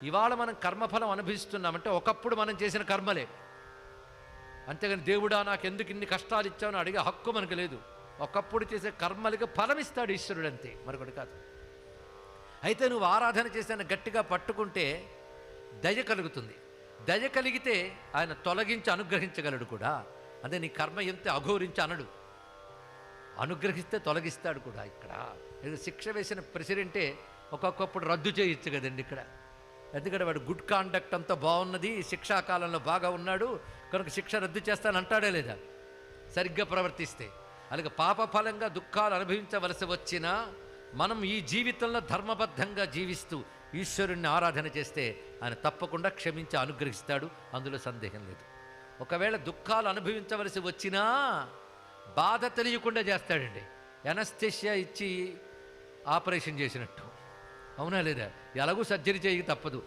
ఇవాళ మనం కర్మఫలం అనుభవిస్తున్నామంటే ఒకప్పుడు మనం చేసిన కర్మలే. అంతేగాని దేవుడా నాకెందుకు ఇన్ని కష్టాలు ఇచ్చావని అడిగే హక్కు మనకు లేదు. ఒకప్పుడు చేసే కర్మలకి ఫలం ఇస్తాడు ఈశ్వరుడు, అంతే, మరొకటి కాదు. అయితే నువ్వు ఆరాధన చేసిన గట్టిగా పట్టుకుంటే దయ కలుగుతుంది. దయ కలిగితే ఆయన తొలగించి అనుగ్రహించగలడు కూడా. అదే నీ కర్మ ఎంత అఘోరించి అనడు, అనుగ్రహిస్తే తొలగిస్తాడు కూడా. ఇక్కడ శిక్ష వేసిన ప్రెసిడెంటే ఒక్కొక్కప్పుడు రద్దు చేయొచ్చు కదండి ఇక్కడ. ఎందుకంటే వాడు గుడ్ కాండక్ట్ అంతా బాగున్నది, శిక్షాకాలంలో బాగా ఉన్నాడు కనుక శిక్ష రద్దు చేస్తాను అంటాడే లేదా సరిగ్గా ప్రవర్తిస్తే. అలాగే పాపఫలంగా దుఃఖాలు అనుభవించవలసి వచ్చినా మనం ఈ జీవితంలో ధర్మబద్ధంగా జీవిస్తూ ఈశ్వరుణ్ణి ఆరాధన చేస్తే ఆయన తప్పకుండా క్షమించి అనుగ్రహిస్తాడు, అందులో సందేహం లేదు. ఒకవేళ దుఃఖాలు అనుభవించవలసి వచ్చినా బాధ తెలియకుండా చేస్తాడండి. ఎనస్థెషియా ఇచ్చి ఆపరేషన్ చేసినట్టు, అవునా లేదా? ఎలాగూ సర్జరీ చేయక తప్పదు.